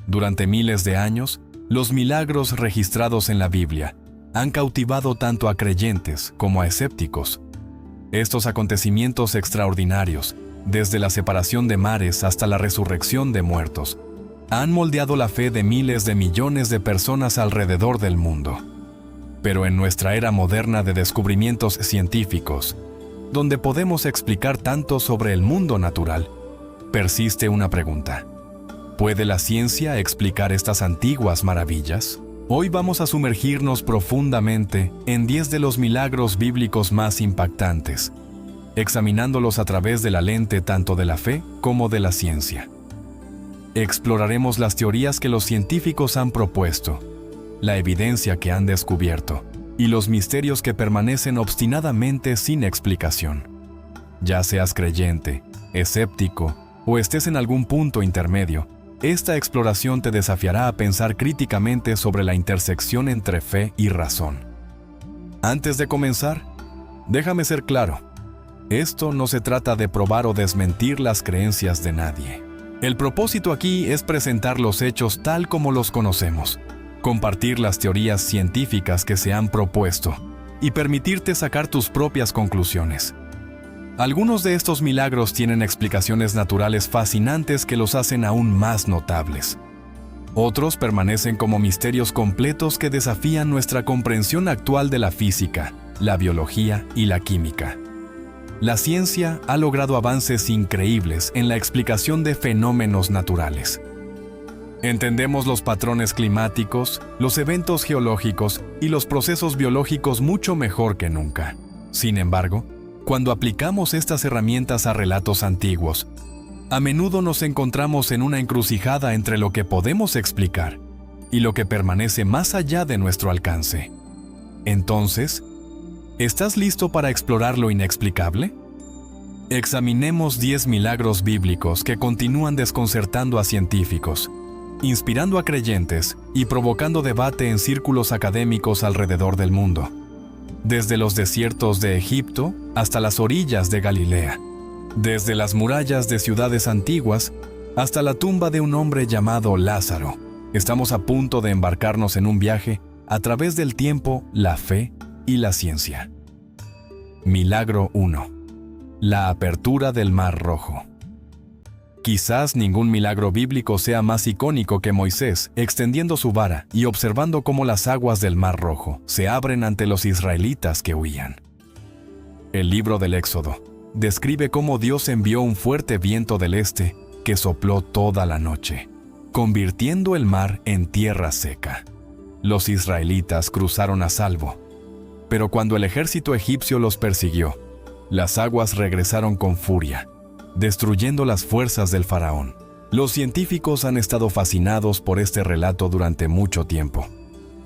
Durante miles de años, los milagros registrados en la Biblia han cautivado tanto a creyentes como a escépticos. Estos acontecimientos extraordinarios, desde la separación de mares hasta la resurrección de muertos, han moldeado la fe de miles de millones de personas alrededor del mundo. Pero en nuestra era moderna de descubrimientos científicos, donde podemos explicar tanto sobre el mundo natural, persiste una pregunta. ¿Puede la ciencia explicar estas antiguas maravillas? Hoy vamos a sumergirnos profundamente en 10 de los milagros bíblicos más impactantes, examinándolos a través de la lente tanto de la fe como de la ciencia. Exploraremos las teorías que los científicos han propuesto, la evidencia que han descubierto y los misterios que permanecen obstinadamente sin explicación. Ya seas creyente, escéptico o estés en algún punto intermedio, esta exploración te desafiará a pensar críticamente sobre la intersección entre fe y razón. Antes de comenzar, déjame ser claro. Esto no se trata de probar o desmentir las creencias de nadie. El propósito aquí es presentar los hechos tal como los conocemos, compartir las teorías científicas que se han propuesto y permitirte sacar tus propias conclusiones. Algunos de estos milagros tienen explicaciones naturales fascinantes que los hacen aún más notables. Otros permanecen como misterios completos que desafían nuestra comprensión actual de la física, la biología y la química. La ciencia ha logrado avances increíbles en la explicación de fenómenos naturales. Entendemos los patrones climáticos, los eventos geológicos y los procesos biológicos mucho mejor que nunca. Sin embargo, cuando aplicamos estas herramientas a relatos antiguos, a menudo nos encontramos en una encrucijada entre lo que podemos explicar y lo que permanece más allá de nuestro alcance. Entonces, ¿estás listo para explorar lo inexplicable? Examinemos 10 milagros bíblicos que continúan desconcertando a científicos, inspirando a creyentes y provocando debate en círculos académicos alrededor del mundo. Desde los desiertos de Egipto hasta las orillas de Galilea, desde las murallas de ciudades antiguas hasta la tumba de un hombre llamado Lázaro, estamos a punto de embarcarnos en un viaje a través del tiempo, la fe y la ciencia. Milagro 1. La apertura del Mar Rojo. Quizás ningún milagro bíblico sea más icónico que Moisés extendiendo su vara y observando cómo las aguas del Mar Rojo se abren ante los israelitas que huían. El libro del Éxodo describe cómo Dios envió un fuerte viento del este que sopló toda la noche, convirtiendo el mar en tierra seca. Los israelitas cruzaron a salvo, pero cuando el ejército egipcio los persiguió, las aguas regresaron con furia, destruyendo las fuerzas del faraón. Los científicos han estado fascinados por este relato durante mucho tiempo.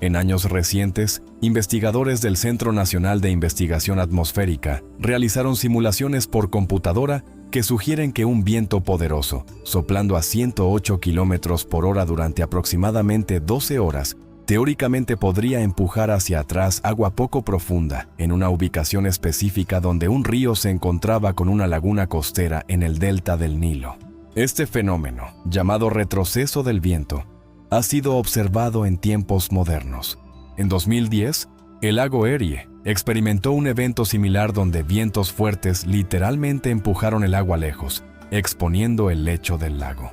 En años recientes, investigadores del Centro Nacional de Investigación Atmosférica realizaron simulaciones por computadora que sugieren que un viento poderoso, soplando a 108 kilómetros por hora durante aproximadamente 12 horas, teóricamente podría empujar hacia atrás agua poco profunda en una ubicación específica donde un río se encontraba con una laguna costera en el delta del Nilo. Este fenómeno, llamado retroceso del viento, ha sido observado en tiempos modernos. En 2010, el lago Erie experimentó un evento similar donde vientos fuertes literalmente empujaron el agua lejos, exponiendo el lecho del lago.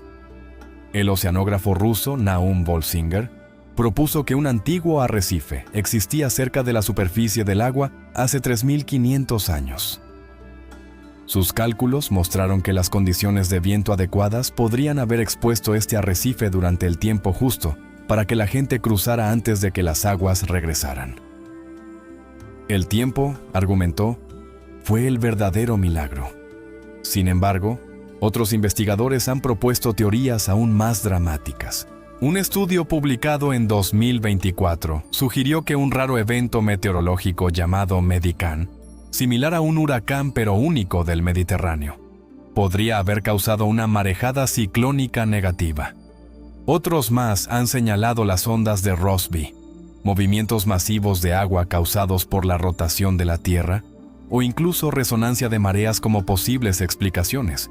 El oceanógrafo ruso Naum Bolsinger propuso que un antiguo arrecife existía cerca de la superficie del agua hace 3.500 años. Sus cálculos mostraron que las condiciones de viento adecuadas podrían haber expuesto este arrecife durante el tiempo justo para que la gente cruzara antes de que las aguas regresaran. El tiempo, argumentó, fue el verdadero milagro. Sin embargo, otros investigadores han propuesto teorías aún más dramáticas. Un estudio publicado en 2024 sugirió que un raro evento meteorológico llamado Medicán, similar a un huracán pero único del Mediterráneo, podría haber causado una marejada ciclónica negativa. Otros más han señalado las ondas de Rossby, movimientos masivos de agua causados por la rotación de la Tierra, o incluso resonancia de mareas como posibles explicaciones.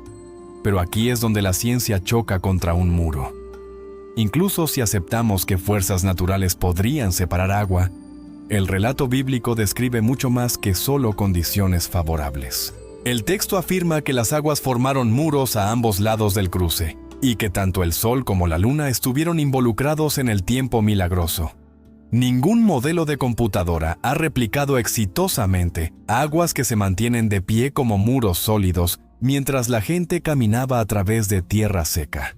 Pero aquí es donde la ciencia choca contra un muro. Incluso si aceptamos que fuerzas naturales podrían separar agua, el relato bíblico describe mucho más que solo condiciones favorables. El texto afirma que las aguas formaron muros a ambos lados del cruce, y que tanto el sol como la luna estuvieron involucrados en el tiempo milagroso. Ningún modelo de computadora ha replicado exitosamente aguas que se mantienen de pie como muros sólidos mientras la gente caminaba a través de tierra seca.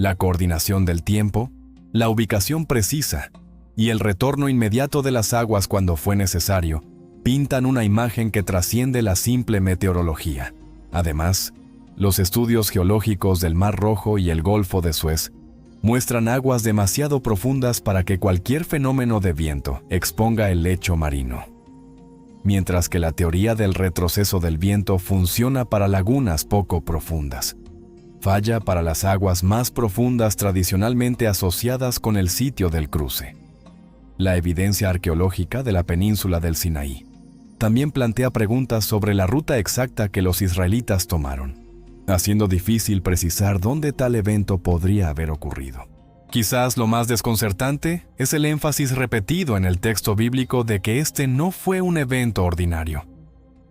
La coordinación del tiempo, la ubicación precisa y el retorno inmediato de las aguas cuando fue necesario pintan una imagen que trasciende la simple meteorología. Además, los estudios geológicos del Mar Rojo y el Golfo de Suez muestran aguas demasiado profundas para que cualquier fenómeno de viento exponga el lecho marino. Mientras que la teoría del retroceso del viento funciona para lagunas poco profundas, falla para las aguas más profundas tradicionalmente asociadas con el sitio del cruce. La evidencia arqueológica de la península del Sinaí también plantea preguntas sobre la ruta exacta que los israelitas tomaron, haciendo difícil precisar dónde tal evento podría haber ocurrido. Quizás lo más desconcertante es el énfasis repetido en el texto bíblico de que este no fue un evento ordinario.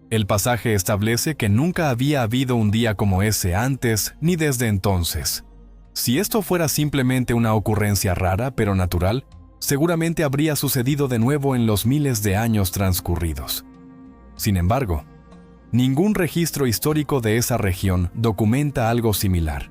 El pasaje establece que nunca había habido un día como ese antes ni desde entonces. Si esto fuera simplemente una ocurrencia rara pero natural, seguramente habría sucedido de nuevo en los miles de años transcurridos. Sin embargo, ningún registro histórico de esa región documenta algo similar.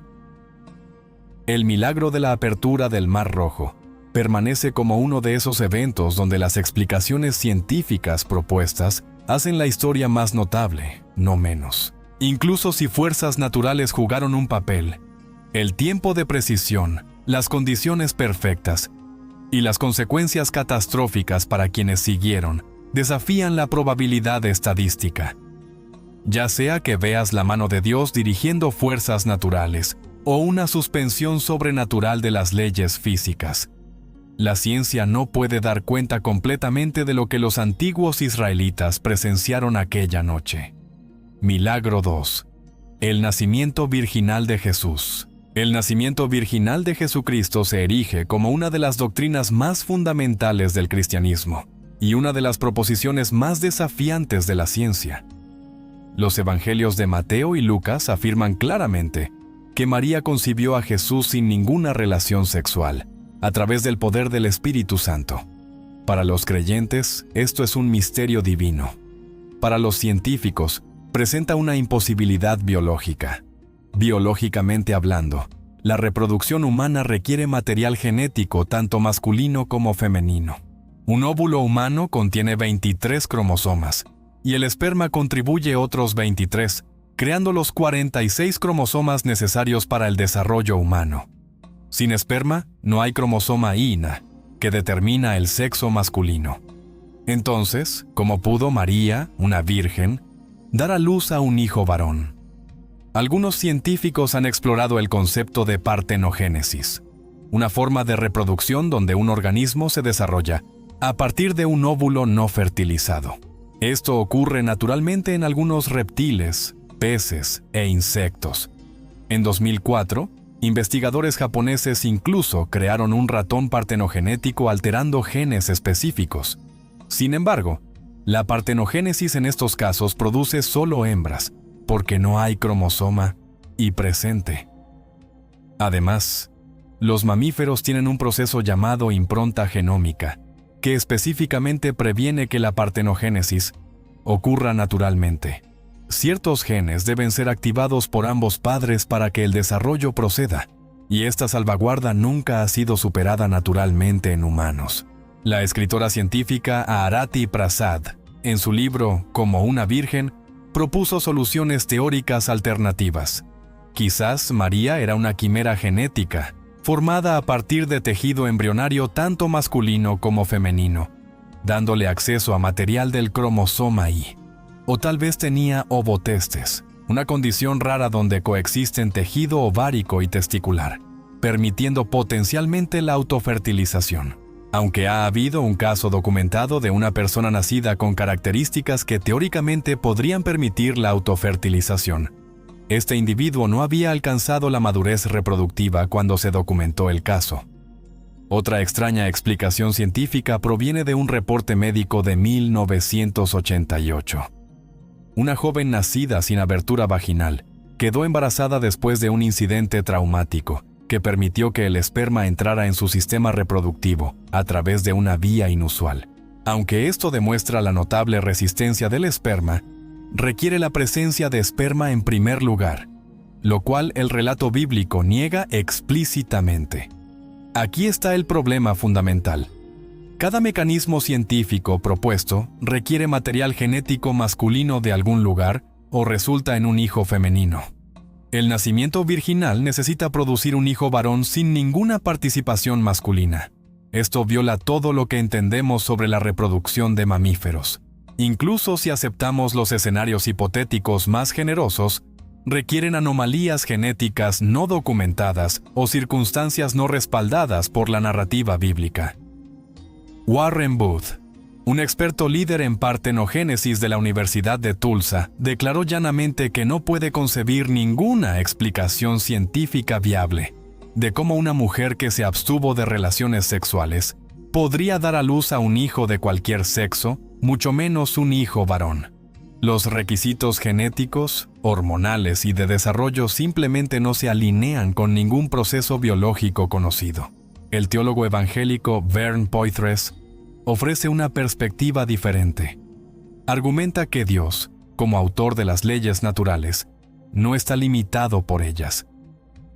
El milagro de la apertura del Mar Rojo permanece como uno de esos eventos donde las explicaciones científicas propuestas hacen la historia más notable, no menos. Incluso si fuerzas naturales jugaron un papel, el tiempo de precisión, las condiciones perfectas y las consecuencias catastróficas para quienes siguieron desafían la probabilidad estadística. Ya sea que veas la mano de Dios dirigiendo fuerzas naturales o una suspensión sobrenatural de las leyes físicas, la ciencia no puede dar cuenta completamente de lo que los antiguos israelitas presenciaron aquella noche. Milagro 2. El nacimiento virginal de Jesús. El nacimiento virginal de Jesucristo se erige como una de las doctrinas más fundamentales del cristianismo y una de las proposiciones más desafiantes de la ciencia. Los evangelios de Mateo y Lucas afirman claramente que María concibió a Jesús sin ninguna relación sexual, a través del poder del Espíritu Santo. Para los creyentes, esto es un misterio divino. Para los científicos, presenta una imposibilidad biológica. Biológicamente hablando, la reproducción humana requiere material genético tanto masculino como femenino. Un óvulo humano contiene 23 cromosomas, y el esperma contribuye otros 23, creando los 46 cromosomas necesarios para el desarrollo humano. Sin esperma, no hay cromosoma Y, que determina el sexo masculino. Entonces, ¿cómo pudo María, una virgen, dar a luz a un hijo varón? Algunos científicos han explorado el concepto de partenogénesis, una forma de reproducción donde un organismo se desarrolla a partir de un óvulo no fertilizado. Esto ocurre naturalmente en algunos reptiles, peces e insectos. En 2004, investigadores japoneses incluso crearon un ratón partenogenético alterando genes específicos. Sin embargo, la partenogénesis en estos casos produce solo hembras, porque no hay cromosoma Y presente. Además, los mamíferos tienen un proceso llamado impronta genómica, que específicamente previene que la partenogénesis ocurra naturalmente. Ciertos genes deben ser activados por ambos padres para que el desarrollo proceda, y esta salvaguarda nunca ha sido superada naturalmente en humanos. La escritora científica Arati Prasad, en su libro Como una virgen, propuso soluciones teóricas alternativas. Quizás María era una quimera genética, formada a partir de tejido embrionario tanto masculino como femenino, dándole acceso a material del cromosoma Y. O tal vez tenía ovotestes, una condición rara donde coexisten tejido ovárico y testicular, permitiendo potencialmente la autofertilización. Aunque ha habido un caso documentado de una persona nacida con características que teóricamente podrían permitir la autofertilización, Este individuo no había alcanzado la madurez reproductiva cuando se documentó el caso. Otra extraña explicación científica proviene de un reporte médico de 1988. Una joven nacida sin abertura vaginal quedó embarazada después de un incidente traumático que permitió que el esperma entrara en su sistema reproductivo a través de una vía inusual. Aunque esto demuestra la notable resistencia del esperma, requiere la presencia de esperma en primer lugar, lo cual el relato bíblico niega explícitamente. Aquí está el problema fundamental. Cada mecanismo científico propuesto requiere material genético masculino de algún lugar o resulta en un hijo femenino. El nacimiento virginal necesita producir un hijo varón sin ninguna participación masculina. Esto viola todo lo que entendemos sobre la reproducción de mamíferos. Incluso si aceptamos los escenarios hipotéticos más generosos, requieren anomalías genéticas no documentadas o circunstancias no respaldadas por la narrativa bíblica. Warren Booth, un experto líder en partenogénesis de la Universidad de Tulsa, declaró llanamente que no puede concebir ninguna explicación científica viable de cómo una mujer que se abstuvo de relaciones sexuales podría dar a luz a un hijo de cualquier sexo, mucho menos un hijo varón. Los requisitos genéticos, hormonales y de desarrollo simplemente no se alinean con ningún proceso biológico conocido. El teólogo evangélico Vern Poythress ofrece una perspectiva diferente. Argumenta que Dios, como autor de las leyes naturales, no está limitado por ellas.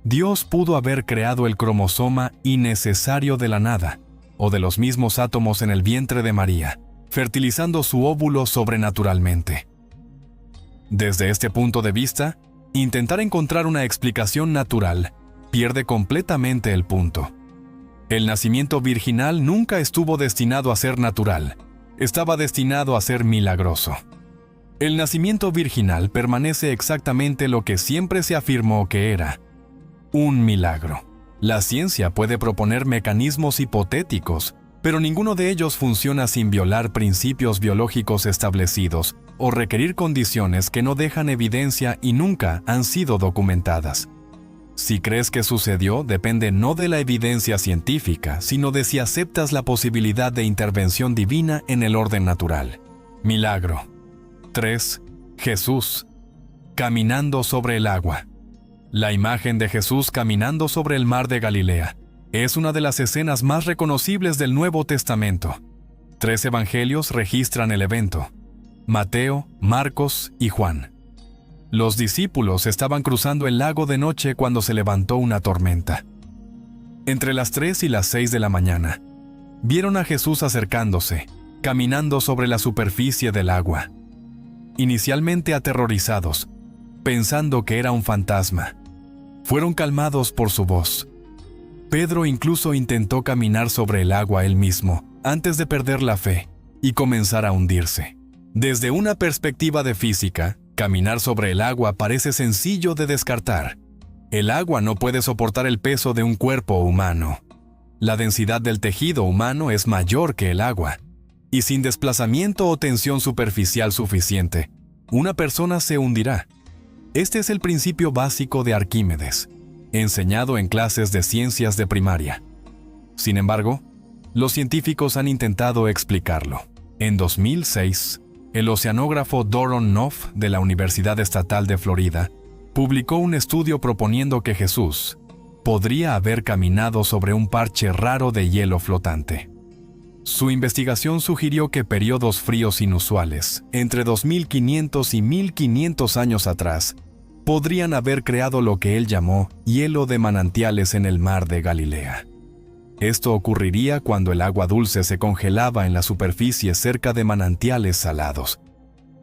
Dios pudo haber creado el cromosoma innecesario de la nada, o de los mismos átomos en el vientre de María, fertilizando su óvulo sobrenaturalmente. Desde este punto de vista, intentar encontrar una explicación natural pierde completamente el punto. El nacimiento virginal nunca estuvo destinado a ser natural, estaba destinado a ser milagroso. El nacimiento virginal permanece exactamente lo que siempre se afirmó que era: un milagro. La ciencia puede proponer mecanismos hipotéticos, pero ninguno de ellos funciona sin violar principios biológicos establecidos o requerir condiciones que no dejan evidencia y nunca han sido documentadas. Si crees que sucedió, depende no de la evidencia científica, sino de si aceptas la posibilidad de intervención divina en el orden natural. Milagro. 3. Jesús, caminando sobre el agua. La imagen de Jesús caminando sobre el mar de Galilea es una de las escenas más reconocibles del Nuevo Testamento. 3 evangelios registran el evento: Mateo, Marcos y Juan. Los discípulos estaban cruzando el lago de noche cuando se levantó una tormenta. Entre las 3 y las 6 de la mañana, vieron a Jesús acercándose, caminando sobre la superficie del agua. Inicialmente aterrorizados, pensando que era un fantasma, fueron calmados por su voz. Pedro incluso intentó caminar sobre el agua él mismo, antes de perder la fe y comenzar a hundirse. Desde una perspectiva de física, caminar sobre el agua parece sencillo de descartar. El agua no puede soportar el peso de un cuerpo humano. La densidad del tejido humano es mayor que el agua, y sin desplazamiento o tensión superficial suficiente, una persona se hundirá. Este es el principio básico de Arquímedes, enseñado en clases de ciencias de primaria. Sin embargo, los científicos han intentado explicarlo. En 2006, el oceanógrafo Doron Noff de la Universidad Estatal de Florida publicó un estudio proponiendo que Jesús podría haber caminado sobre un parche raro de hielo flotante. Su investigación sugirió que periodos fríos inusuales, entre 2500 y 1500 años atrás, podrían haber creado lo que él llamó hielo de manantiales en el mar de Galilea. Esto ocurriría cuando el agua dulce se congelaba en la superficie cerca de manantiales salados,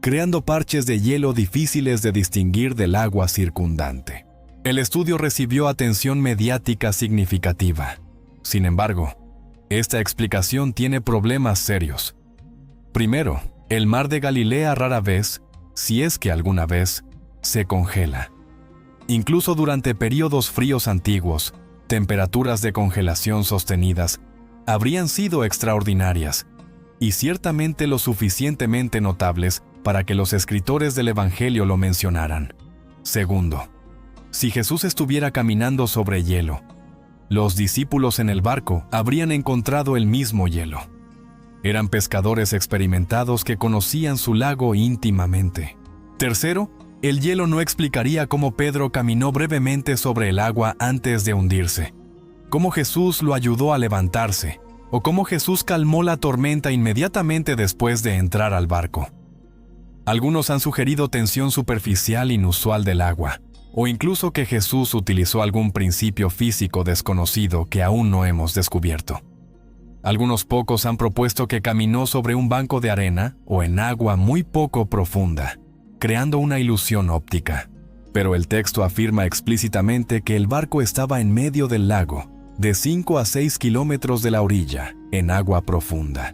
creando parches de hielo difíciles de distinguir del agua circundante. El estudio recibió atención mediática significativa. Sin embargo, esta explicación tiene problemas serios. Primero, el mar de Galilea rara vez, si es que alguna vez, se congela. Incluso durante periodos fríos antiguos, temperaturas de congelación sostenidas habrían sido extraordinarias y ciertamente lo suficientemente notables para que los escritores del Evangelio lo mencionaran. Segundo, si Jesús estuviera caminando sobre hielo, los discípulos en el barco habrían encontrado el mismo hielo. Eran pescadores experimentados que conocían su lago íntimamente. Tercero, el hielo no explicaría cómo Pedro caminó brevemente sobre el agua antes de hundirse, cómo Jesús lo ayudó a levantarse, o cómo Jesús calmó la tormenta inmediatamente después de entrar al barco. Algunos han sugerido tensión superficial inusual del agua, o incluso que Jesús utilizó algún principio físico desconocido que aún no hemos descubierto. Algunos pocos han propuesto que caminó sobre un banco de arena o en agua muy poco profunda, creando una ilusión óptica. Pero el texto afirma explícitamente que el barco estaba en medio del lago, de 5 a 6 kilómetros de la orilla, en agua profunda.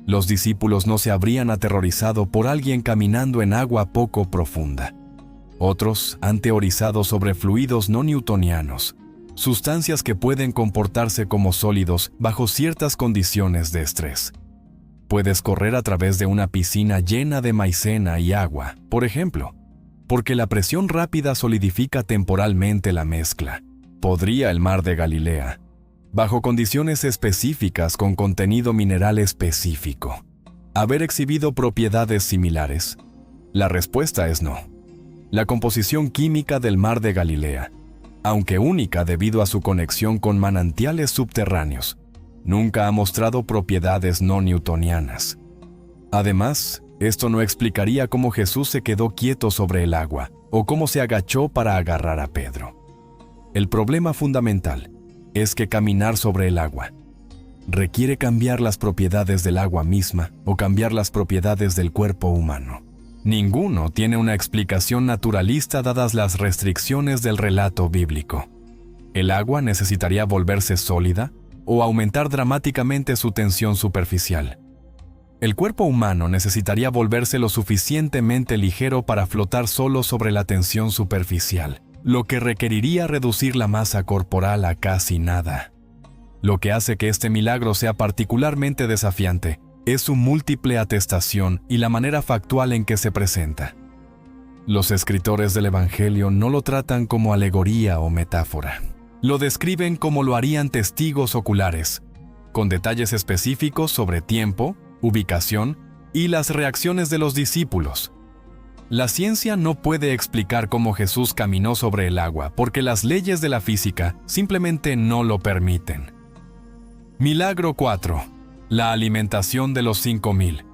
Los discípulos no se habrían aterrorizado por alguien caminando en agua poco profunda. Otros han teorizado sobre fluidos no newtonianos, sustancias que pueden comportarse como sólidos bajo ciertas condiciones de estrés. Puedes correr a través de una piscina llena de maicena y agua, por ejemplo, porque la presión rápida solidifica temporalmente la mezcla. Podría el mar de Galilea, bajo condiciones específicas con contenido mineral específico, haber exhibido propiedades similares? La respuesta es no. La composición química del mar de Galilea, aunque única debido a su conexión con manantiales subterráneos, nunca ha mostrado propiedades no newtonianas. Además, esto no explicaría cómo Jesús se quedó quieto sobre el agua o cómo se agachó para agarrar a Pedro. El problema fundamental es que caminar sobre el agua requiere cambiar las propiedades del agua misma o cambiar las propiedades del cuerpo humano. Ninguno tiene una explicación naturalista dadas las restricciones del relato bíblico. El agua necesitaría volverse sólida o aumentar dramáticamente su tensión superficial. El cuerpo humano necesitaría volverse lo suficientemente ligero para flotar solo sobre la tensión superficial, lo que requeriría reducir la masa corporal a casi nada. Lo que hace que este milagro sea particularmente desafiante es su múltiple atestación y la manera factual en que se presenta. Los escritores del Evangelio no lo tratan como alegoría o metáfora. Lo describen como lo harían testigos oculares, con detalles específicos sobre tiempo, ubicación y las reacciones de los discípulos. La ciencia no puede explicar cómo Jesús caminó sobre el agua porque las leyes de la física simplemente no lo permiten. Milagro 4. La alimentación de los 5,000.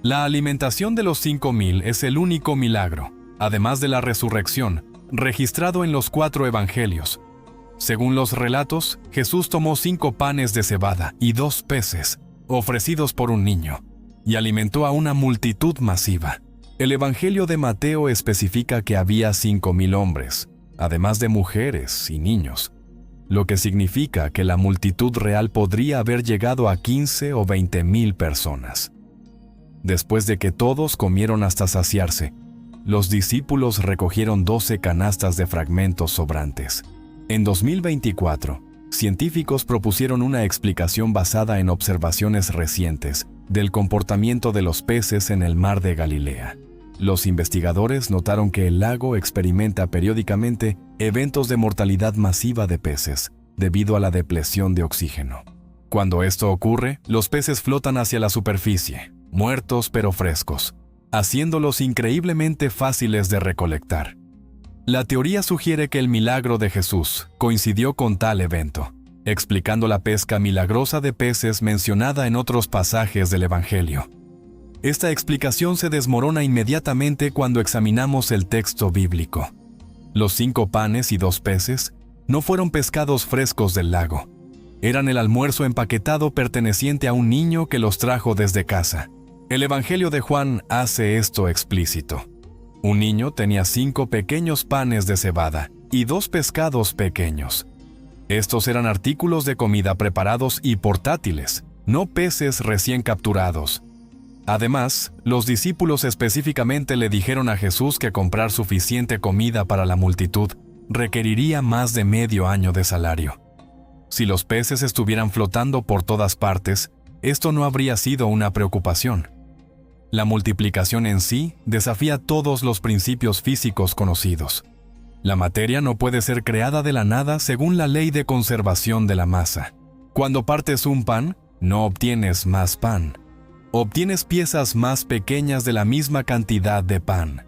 La alimentación de los 5,000 es el único milagro, además de la resurrección, registrado en los 4 evangelios. Según los relatos, Jesús tomó 5 panes de cebada y 2 peces, ofrecidos por un niño, y alimentó a una multitud masiva. El Evangelio de Mateo especifica que había 5,000 hombres, además de mujeres y niños, lo que significa que la multitud real podría haber llegado a 15 o 20,000 personas. Después de que todos comieron hasta saciarse, los discípulos recogieron 12 canastas de fragmentos sobrantes. En 2024, científicos propusieron una explicación basada en observaciones recientes del comportamiento de los peces en el mar de Galilea. Los investigadores notaron que el lago experimenta periódicamente eventos de mortalidad masiva de peces debido a la depleción de oxígeno. Cuando esto ocurre, los peces flotan hacia la superficie, muertos pero frescos, haciéndolos increíblemente fáciles de recolectar. La teoría sugiere que el milagro de Jesús coincidió con tal evento, explicando la pesca milagrosa de peces mencionada en otros pasajes del Evangelio. Esta explicación se desmorona inmediatamente cuando examinamos el texto bíblico. Los 5 panes y 2 peces no fueron pescados frescos del lago. Eran el almuerzo empaquetado perteneciente a un niño que los trajo desde casa. El Evangelio de Juan hace esto explícito. Un niño tenía 5 pequeños panes de cebada y 2 pescados pequeños. Estos eran artículos de comida preparados y portátiles, no peces recién capturados. Además, los discípulos específicamente le dijeron a Jesús que comprar suficiente comida para la multitud requeriría más de medio año de salario. Si los peces estuvieran flotando por todas partes, esto no habría sido una preocupación. La multiplicación en sí desafía todos los principios físicos conocidos. La materia no puede ser creada de la nada según la ley de conservación de la masa. Cuando partes un pan, no obtienes más pan. Obtienes piezas más pequeñas de la misma cantidad de pan.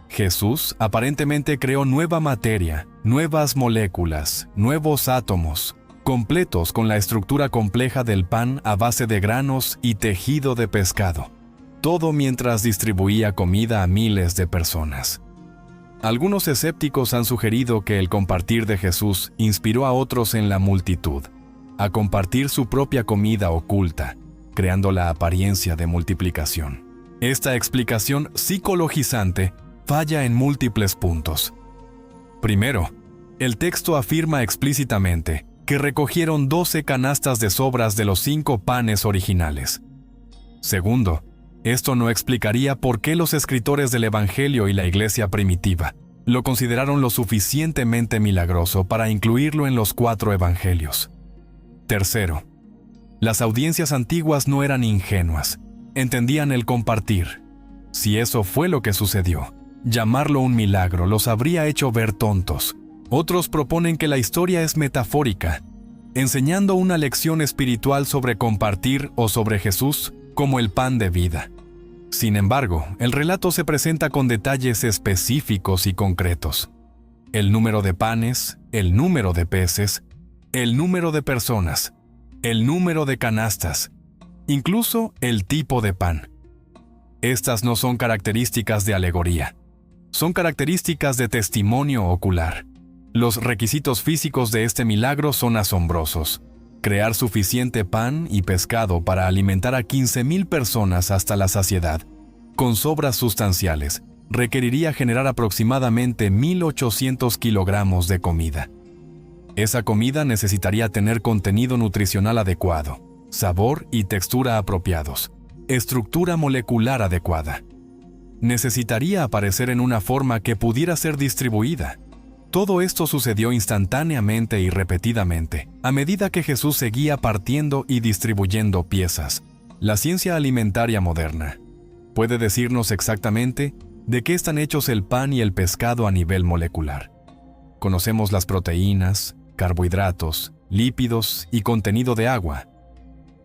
Jesús aparentemente creó nueva materia, nuevas moléculas, nuevos átomos, completos con la estructura compleja del pan a base de granos y tejido de pescado. Todo mientras distribuía comida a miles de personas. Algunos escépticos han sugerido que el compartir de Jesús inspiró a otros en la multitud a compartir su propia comida oculta, creando la apariencia de multiplicación. Esta explicación psicologizante falla en múltiples puntos. Primero, el texto afirma explícitamente que recogieron 12 canastas de sobras de los 5 panes originales. Segundo, esto no explicaría por qué los escritores del Evangelio y la iglesia primitiva lo consideraron lo suficientemente milagroso para incluirlo en los 4 evangelios. Tercero, las audiencias antiguas no eran ingenuas, entendían el compartir. Si eso fue lo que sucedió, llamarlo un milagro los habría hecho ver tontos. Otros proponen que la historia es metafórica, enseñando una lección espiritual sobre compartir o sobre Jesús como el pan de vida. Sin embargo, el relato se presenta con detalles específicos y concretos. El número de panes, el número de peces, el número de personas, el número de canastas, incluso el tipo de pan. Estas no son características de alegoría, son características de testimonio ocular. Los requisitos físicos de este milagro son asombrosos. Crear suficiente pan y pescado para alimentar a 15,000 personas hasta la saciedad, con sobras sustanciales, requeriría generar aproximadamente 1,800 kilogramos de comida. Esa comida necesitaría tener contenido nutricional adecuado, sabor y textura apropiados, estructura molecular adecuada. Necesitaría aparecer en una forma que pudiera ser distribuida. Todo esto sucedió instantáneamente y repetidamente, a medida que Jesús seguía partiendo y distribuyendo piezas. La ciencia alimentaria moderna puede decirnos exactamente de qué están hechos el pan y el pescado a nivel molecular. Conocemos las proteínas, carbohidratos, lípidos y contenido de agua.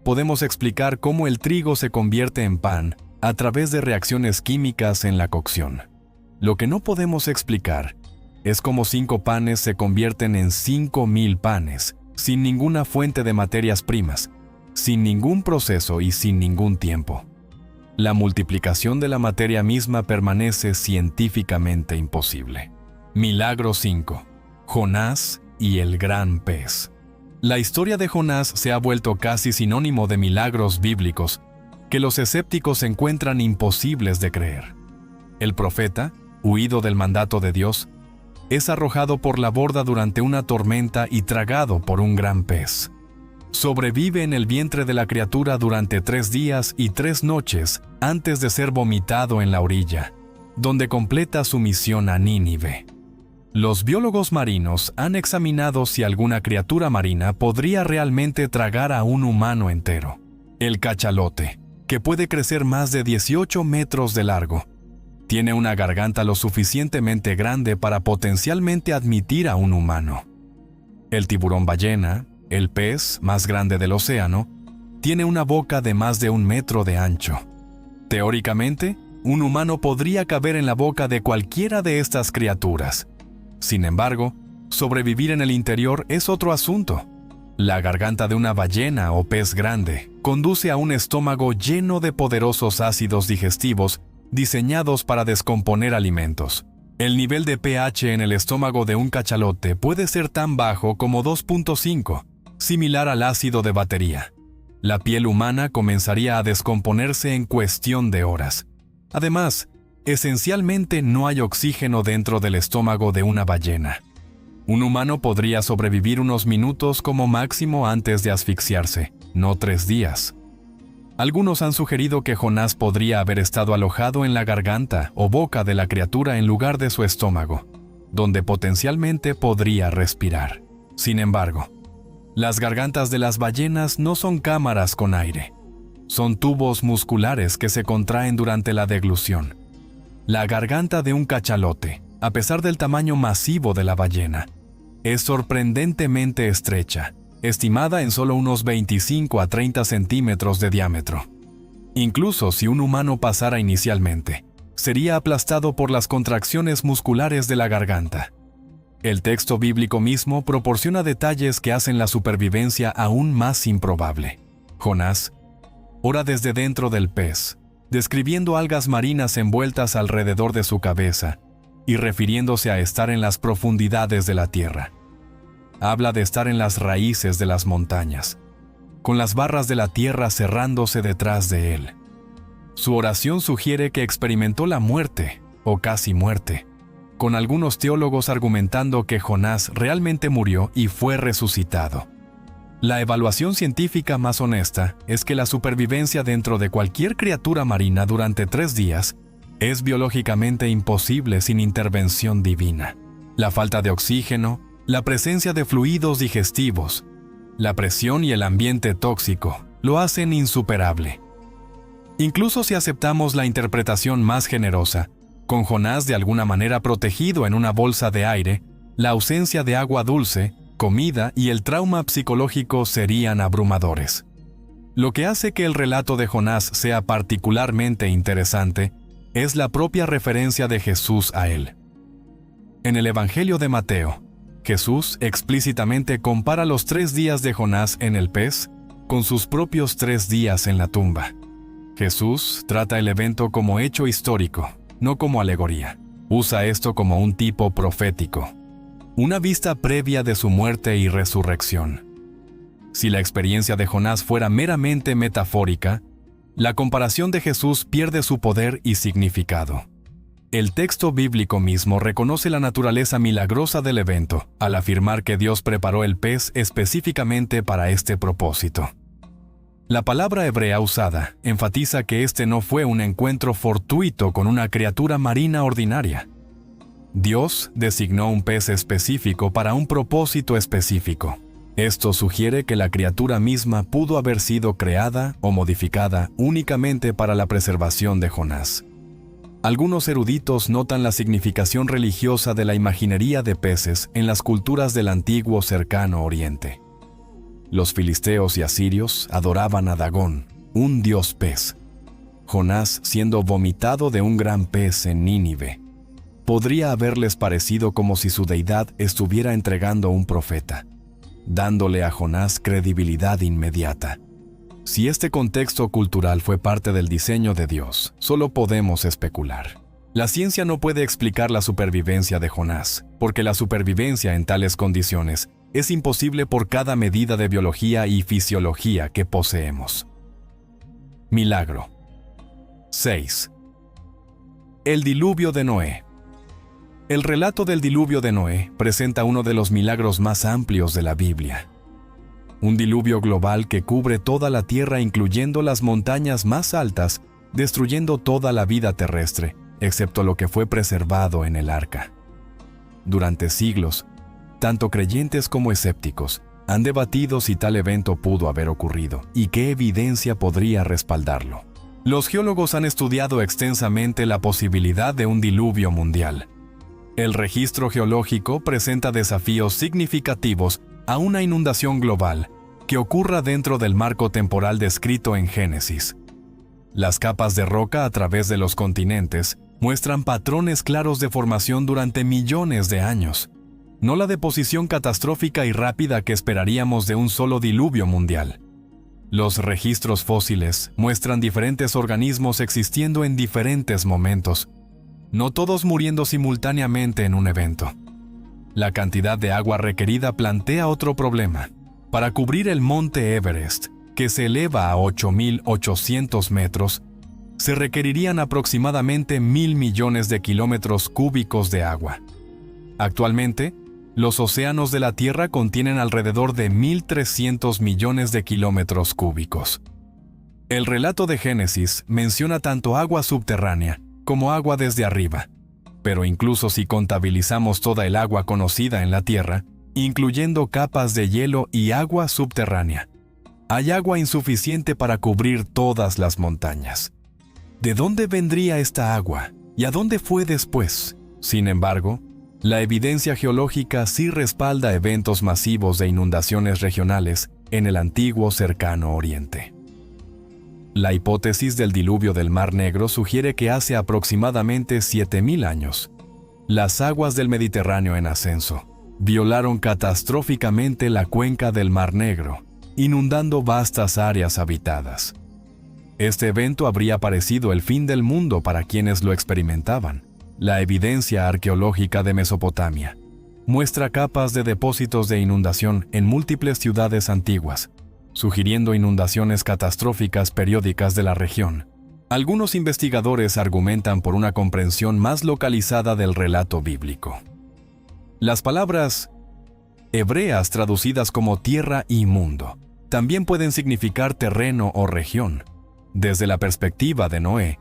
Podemos explicar cómo el trigo se convierte en pan a través de reacciones químicas en la cocción. Lo que no podemos explicar es cómo 5 panes se convierten en 5,000 panes, sin ninguna fuente de materias primas, sin ningún proceso y sin ningún tiempo. La multiplicación de la materia misma permanece científicamente imposible. Milagro 5. Jonás y el gran pez. La historia de Jonás se ha vuelto casi sinónimo de milagros bíblicos que los escépticos encuentran imposibles de creer. El profeta, huido del mandato de Dios, es arrojado por la borda durante una tormenta y tragado por un gran pez. Sobrevive en el vientre de la criatura durante 3 días y 3 noches antes de ser vomitado en la orilla, donde completa su misión a Nínive. Los biólogos marinos han examinado si alguna criatura marina podría realmente tragar a un humano entero. El cachalote, que puede crecer más de 18 metros de largo, tiene una garganta lo suficientemente grande para potencialmente admitir a un humano. El tiburón ballena, el pez más grande del océano, tiene una boca de más de 1 metro de ancho. Teóricamente, un humano podría caber en la boca de cualquiera de estas criaturas. Sin embargo, sobrevivir en el interior es otro asunto. La garganta de una ballena o pez grande conduce a un estómago lleno de poderosos ácidos digestivos diseñados para descomponer alimentos. El nivel de pH en el estómago de un cachalote puede ser tan bajo como 2.5, similar al ácido de batería. La piel humana comenzaría a descomponerse en cuestión de horas. Además, esencialmente no hay oxígeno dentro del estómago de una ballena. Un humano podría sobrevivir unos minutos como máximo antes de asfixiarse, no 3 días. Algunos han sugerido que Jonás podría haber estado alojado en la garganta o boca de la criatura en lugar de su estómago, donde potencialmente podría respirar. Sin embargo, las gargantas de las ballenas no son cámaras con aire. son tubos musculares que se contraen durante la deglución. La garganta de un cachalote, a pesar del tamaño masivo de la ballena, es sorprendentemente estrecha, estimada en solo unos 25 a 30 centímetros de diámetro. Incluso si un humano pasara inicialmente, sería aplastado por las contracciones musculares de la garganta. El texto bíblico mismo proporciona detalles que hacen la supervivencia aún más improbable. Jonás ora desde dentro del pez, describiendo algas marinas envueltas alrededor de su cabeza y refiriéndose a estar en las profundidades de la tierra. Habla de estar en las raíces de las montañas, con las barras de la tierra cerrándose detrás de él. Su oración sugiere que experimentó la muerte, o casi muerte, con algunos teólogos argumentando que Jonás realmente murió y fue resucitado. La evaluación científica más honesta es que la supervivencia dentro de cualquier criatura marina durante 3 días es biológicamente imposible sin intervención divina. La falta de oxígeno, la presencia de fluidos digestivos, la presión y el ambiente tóxico lo hacen insuperable. Incluso si aceptamos la interpretación más generosa, con Jonás de alguna manera protegido en una bolsa de aire, la ausencia de agua dulce, comida y el trauma psicológico serían abrumadores. Lo que hace que el relato de Jonás sea particularmente interesante es la propia referencia de Jesús a él. En el Evangelio de Mateo, Jesús explícitamente compara los 3 días de Jonás en el pez con sus propios 3 días en la tumba. Jesús trata el evento como hecho histórico, no como alegoría. Usa esto como un tipo profético, una vista previa de su muerte y resurrección. Si la experiencia de Jonás fuera meramente metafórica, la comparación de Jesús pierde su poder y significado. El texto bíblico mismo reconoce la naturaleza milagrosa del evento, al afirmar que Dios preparó el pez específicamente para este propósito. La palabra hebrea usada enfatiza que este no fue un encuentro fortuito con una criatura marina ordinaria. Dios designó un pez específico para un propósito específico. Esto sugiere que la criatura misma pudo haber sido creada o modificada únicamente para la preservación de Jonás. Algunos eruditos notan la significación religiosa de la imaginería de peces en las culturas del antiguo cercano oriente. Los filisteos y asirios adoraban a Dagón, un dios pez. Jonás siendo vomitado de un gran pez en Nínive. Podría haberles parecido como si su deidad estuviera entregando un profeta, dándole a Jonás credibilidad inmediata. Si este contexto cultural fue parte del diseño de Dios, solo podemos especular. La ciencia no puede explicar la supervivencia de Jonás, porque la supervivencia en tales condiciones es imposible por cada medida de biología y fisiología que poseemos. Milagro. 6. El diluvio de Noé. El relato del diluvio de Noé presenta uno de los milagros más amplios de la Biblia. Un diluvio global que cubre toda la tierra incluyendo las montañas más altas, destruyendo toda la vida terrestre, excepto lo que fue preservado en el arca. Durante siglos, tanto creyentes como escépticos han debatido si tal evento pudo haber ocurrido y qué evidencia podría respaldarlo. Los geólogos han estudiado extensamente la posibilidad de un diluvio mundial. El registro geológico presenta desafíos significativos a una inundación global que ocurra dentro del marco temporal descrito en Génesis. Las capas de roca a través de los continentes muestran patrones claros de formación durante millones de años, no la deposición catastrófica y rápida que esperaríamos de un solo diluvio mundial. Los registros fósiles muestran diferentes organismos existiendo en diferentes momentos, no todos muriendo simultáneamente en un evento. La cantidad de agua requerida plantea otro problema. Para cubrir el monte Everest, que se eleva a 8.800 metros, se requerirían aproximadamente 1.000 millones de kilómetros cúbicos de agua. Actualmente, los océanos de la Tierra contienen alrededor de 1.300 millones de kilómetros cúbicos. El relato de Génesis menciona tanto agua subterránea como agua desde arriba, pero incluso si contabilizamos toda el agua conocida en la Tierra, incluyendo capas de hielo y agua subterránea, Hay agua insuficiente para cubrir todas las montañas. ¿De dónde vendría esta agua? ¿Y a dónde fue después? Sin embargo, la evidencia geológica sí respalda eventos masivos de inundaciones regionales en el antiguo Cercano Oriente. La hipótesis del diluvio del Mar Negro sugiere que hace aproximadamente 7.000 años, las aguas del Mediterráneo en ascenso violaron catastróficamente la cuenca del Mar Negro, inundando vastas áreas habitadas. Este evento habría parecido el fin del mundo para quienes lo experimentaban. La evidencia arqueológica de Mesopotamia muestra capas de depósitos de inundación en múltiples ciudades antiguas, sugiriendo inundaciones catastróficas periódicas de la región. Algunos investigadores argumentan por una comprensión más localizada del relato bíblico. Las palabras hebreas traducidas como tierra y mundo también pueden significar terreno o región. Desde la perspectiva de Noé,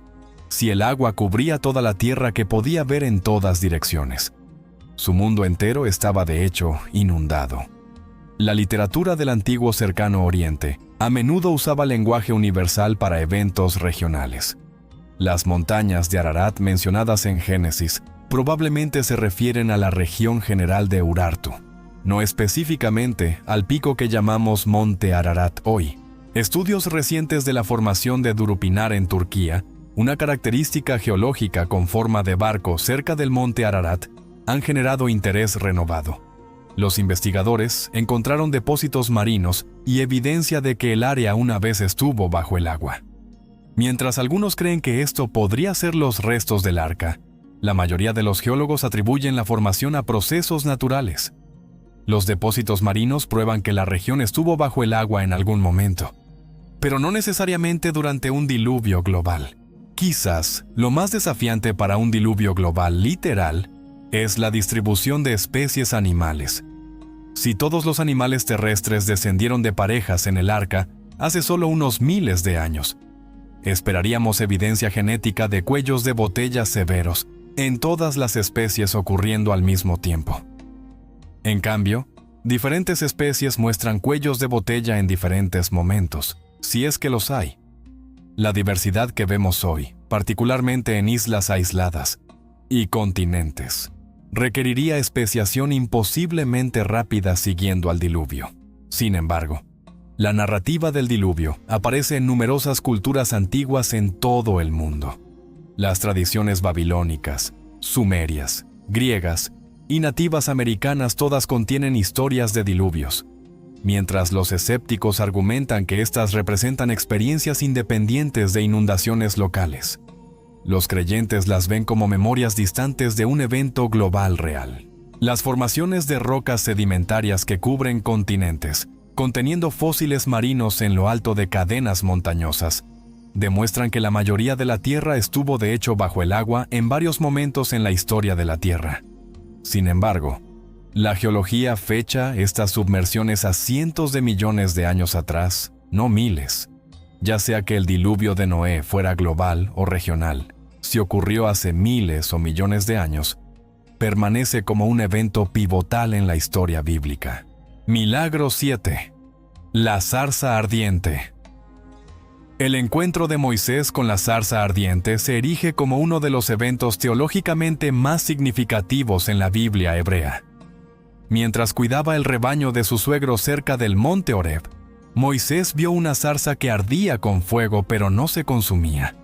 si el agua cubría toda la tierra que podía ver en todas direcciones, su mundo entero estaba de hecho inundado. La literatura del antiguo Cercano Oriente a menudo usaba lenguaje universal para eventos regionales. Las montañas de Ararat mencionadas en Génesis probablemente se refieren a la región general de Urartu, no específicamente al pico que llamamos Monte Ararat hoy. Estudios recientes de la formación de Durupinar en Turquía, una característica geológica con forma de barco cerca del Monte Ararat, han generado interés renovado. Los investigadores encontraron depósitos marinos y evidencia de que el área una vez estuvo bajo el agua. Mientras algunos creen que esto podría ser los restos del arca, la mayoría de los geólogos atribuyen la formación a procesos naturales. Los depósitos marinos prueban que la región estuvo bajo el agua en algún momento, pero no necesariamente durante un diluvio global. Quizás lo más desafiante para un diluvio global literal es la distribución de especies animales. Si todos los animales terrestres descendieron de parejas en el arca hace solo unos miles de años, esperaríamos evidencia genética de cuellos de botella severos en todas las especies ocurriendo al mismo tiempo. En cambio, diferentes especies muestran cuellos de botella en diferentes momentos, si es que los hay. La diversidad que vemos hoy, particularmente en islas aisladas y continentes, requeriría especiación imposiblemente rápida siguiendo al diluvio. Sin embargo, la narrativa del diluvio aparece en numerosas culturas antiguas en todo el mundo. Las tradiciones babilónicas, sumerias, griegas y nativas americanas todas contienen historias de diluvios, mientras los escépticos argumentan que éstas representan experiencias independientes de inundaciones locales. Los creyentes las ven como memorias distantes de un evento global real. Las formaciones de rocas sedimentarias que cubren continentes, conteniendo fósiles marinos en lo alto de cadenas montañosas, demuestran que la mayoría de la Tierra estuvo de hecho bajo el agua en varios momentos en la historia de la Tierra. Sin embargo, la geología fecha estas submersiones a cientos de millones de años atrás, no miles. Ya sea que el diluvio de Noé fuera global o regional, si ocurrió hace miles o millones de años, permanece como un evento pivotal en la historia bíblica. Milagro 7. La zarza ardiente. El encuentro de Moisés con la zarza ardiente se erige como uno de los eventos teológicamente más significativos en la Biblia hebrea. Mientras cuidaba el rebaño de su suegro cerca del monte Horeb, Moisés vio una zarza que ardía con fuego pero no se consumía.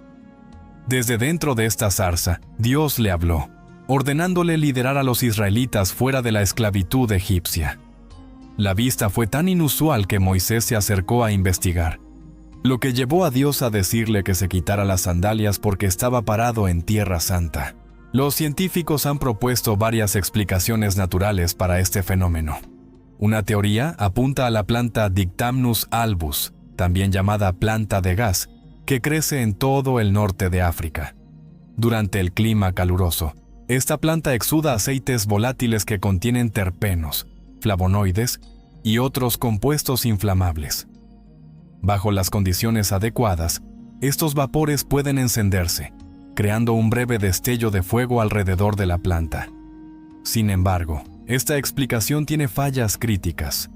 Desde dentro de esta zarza, Dios le habló, ordenándole liderar a los israelitas fuera de la esclavitud egipcia. La vista fue tan inusual que Moisés se acercó a investigar, lo que llevó a Dios a decirle que se quitara las sandalias porque estaba parado en Tierra Santa. Los científicos han propuesto varias explicaciones naturales para este fenómeno. Una teoría apunta a la planta Dictamnus albus, también llamada planta de gas, que crece en todo el norte de África. Durante el clima caluroso, esta planta exuda aceites volátiles que contienen terpenos, flavonoides y otros compuestos inflamables. Bajo las condiciones adecuadas, estos vapores pueden encenderse, creando un breve destello de fuego alrededor de la planta. Sin embargo, esta explicación tiene fallas críticas.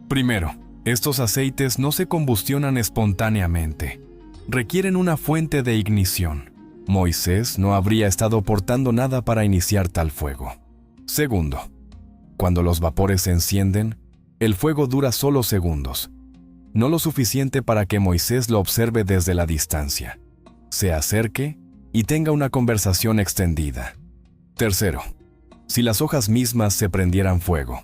Primero, Estos aceites no se combustionan espontáneamente. Requieren una fuente de ignición. Moisés no habría estado portando nada para iniciar tal fuego. Segundo, cuando los vapores se encienden, el fuego dura solo segundos, no lo suficiente para que Moisés lo observe desde la distancia, se acerque y tenga una conversación extendida. Tercero, si las hojas mismas se prendieran fuego,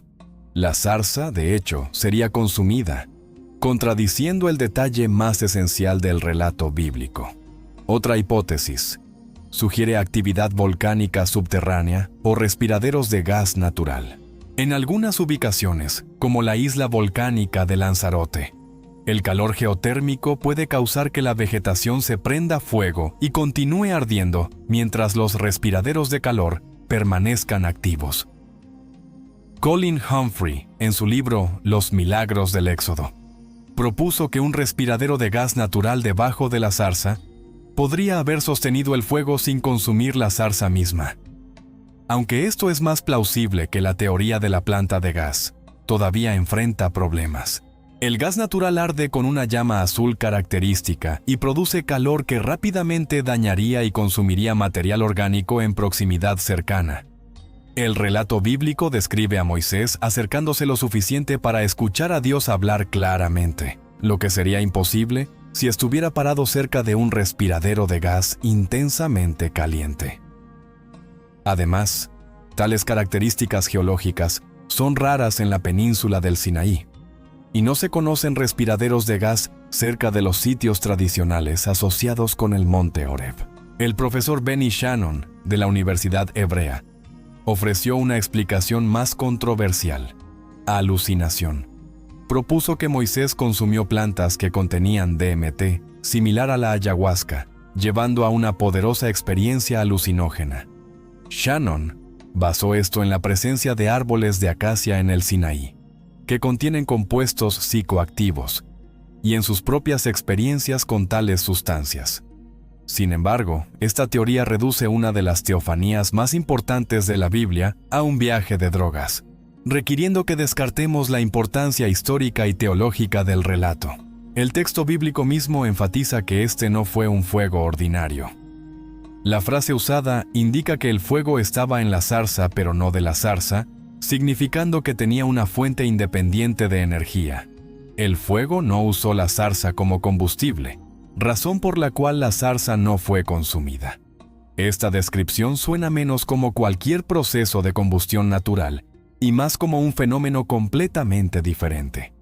la zarza, de hecho, sería consumida, contradiciendo el detalle más esencial del relato bíblico. Otra hipótesis sugiere actividad volcánica subterránea o respiraderos de gas natural. En algunas ubicaciones, como la isla volcánica de Lanzarote, el calor geotérmico puede causar que la vegetación se prenda fuego y continúe ardiendo mientras los respiraderos de calor permanezcan activos. Colin Humphrey, en su libro Los milagros del Éxodo, propuso que un respiradero de gas natural debajo de la zarza podría haber sostenido el fuego sin consumir la zarza misma. Aunque esto es más plausible que la teoría de la planta de gas, todavía enfrenta problemas. El gas natural arde con una llama azul característica y produce calor que rápidamente dañaría y consumiría material orgánico en proximidad cercana. El relato bíblico describe a Moisés acercándose lo suficiente para escuchar a Dios hablar claramente, lo que sería imposible si estuviera parado cerca de un respiradero de gas intensamente caliente. Además, tales características geológicas son raras en la península del Sinaí, y no se conocen respiraderos de gas cerca de los sitios tradicionales asociados con el monte Horeb. El profesor Benny Shannon, de la Universidad Hebrea, ofreció una explicación más controversial: alucinación. Propuso que Moisés consumió plantas que contenían DMT, similar a la ayahuasca, llevando a una poderosa experiencia alucinógena. Shannon basó esto en la presencia de árboles de acacia en el Sinaí, que contienen compuestos psicoactivos, y en sus propias experiencias con tales sustancias. Sin embargo, esta teoría reduce una de las teofanías más importantes de la Biblia a un viaje de drogas, requiriendo que descartemos la importancia histórica y teológica del relato. El texto bíblico mismo enfatiza que este no fue un fuego ordinario. La frase usada indica que el fuego estaba en la zarza pero no de la zarza, significando que tenía una fuente independiente de energía. El fuego no usó la zarza como combustible, razón por la cual la zarza no fue consumida. Esta descripción suena menos como cualquier proceso de combustión natural y más como un fenómeno completamente diferente.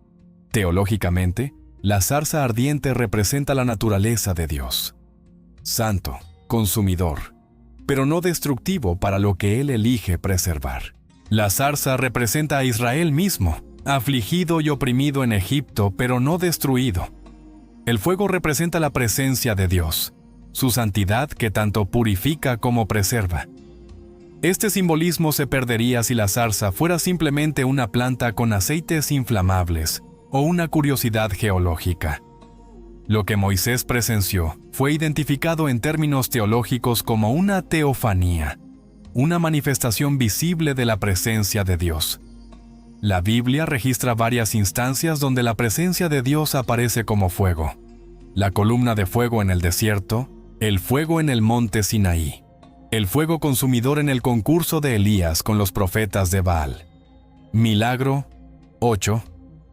Teológicamente, la zarza ardiente representa la naturaleza de Dios, santo, consumidor, pero no destructivo para lo que Él elige preservar. La zarza representa a Israel mismo, afligido y oprimido en Egipto, pero no destruido. El fuego representa la presencia de Dios, su santidad que tanto purifica como preserva. Este simbolismo se perdería si la zarza fuera simplemente una planta con aceites inflamables o una curiosidad geológica. Lo que Moisés presenció fue identificado en términos teológicos como una teofanía, una manifestación visible de la presencia de Dios. La Biblia registra varias instancias donde la presencia de Dios aparece como fuego: la columna de fuego en el desierto, el fuego en el monte Sinaí, el fuego consumidor en el concurso de Elías con los profetas de Baal. Milagro 8.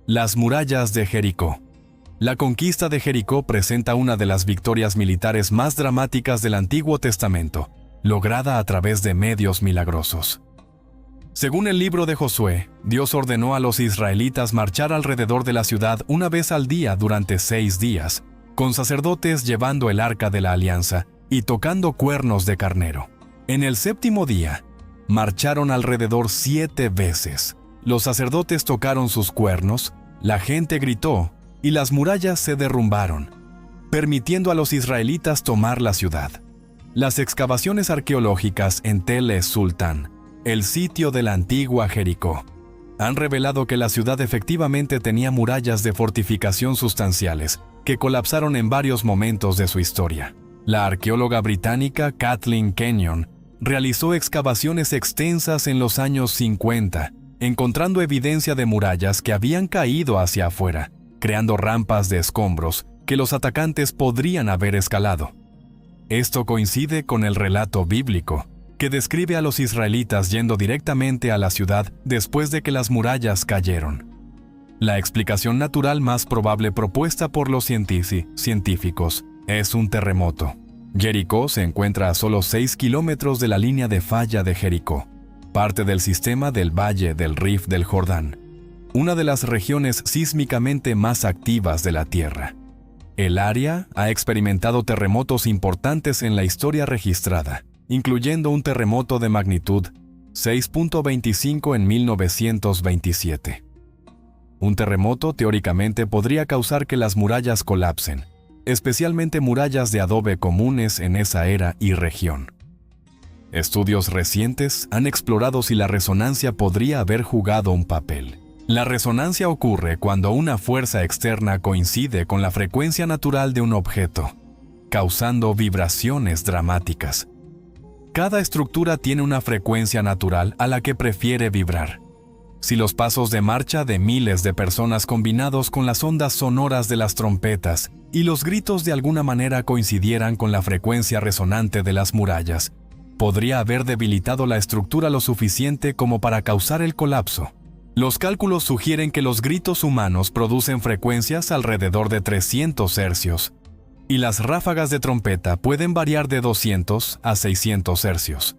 Las murallas de Jericó. La conquista de Jericó presenta una de las victorias militares más dramáticas del Antiguo Testamento, lograda a través de medios milagrosos. Según el libro de Josué, Dios ordenó a los israelitas marchar alrededor de la ciudad una vez al día durante 6 días, con sacerdotes llevando el arca de la alianza y tocando cuernos de carnero. En el 7º día, marcharon alrededor 7 veces. Los sacerdotes tocaron sus cuernos, la gente gritó y las murallas se derrumbaron, permitiendo a los israelitas tomar la ciudad. Las excavaciones arqueológicas en Tel es-Sultán, el sitio de la antigua Jericó, han revelado que la ciudad efectivamente tenía murallas de fortificación sustanciales que colapsaron en varios momentos de su historia. La arqueóloga británica Kathleen Kenyon realizó excavaciones extensas en los años 50 encontrando evidencia de murallas que habían caído hacia afuera, creando rampas de escombros que los atacantes podrían haber escalado. Esto coincide con el relato bíblico, que describe a los israelitas yendo directamente a la ciudad después de que las murallas cayeron. La explicación natural más probable propuesta por los científicos es un terremoto. Jericó se encuentra a solo 6 kilómetros de la línea de falla de Jericó, parte del sistema del Valle del Rif del Jordán, una de las regiones sísmicamente más activas de la Tierra. El área ha experimentado terremotos importantes en la historia registrada, incluyendo un terremoto de magnitud 6.25 en 1927. Un terremoto teóricamente podría causar que las murallas colapsen, especialmente murallas de adobe comunes en esa era y región. Estudios recientes han explorado si la resonancia podría haber jugado un papel. La resonancia ocurre cuando una fuerza externa coincide con la frecuencia natural de un objeto, causando vibraciones dramáticas. Cada estructura tiene una frecuencia natural a la que prefiere vibrar. Si los pasos de marcha de miles de personas combinados con las ondas sonoras de las trompetas y los gritos de alguna manera coincidieran con la frecuencia resonante de las murallas, podría haber debilitado la estructura lo suficiente como para causar el colapso. Los cálculos sugieren que los gritos humanos producen frecuencias alrededor de 300 hercios, y las ráfagas de trompeta pueden variar de 200 a 600 hercios.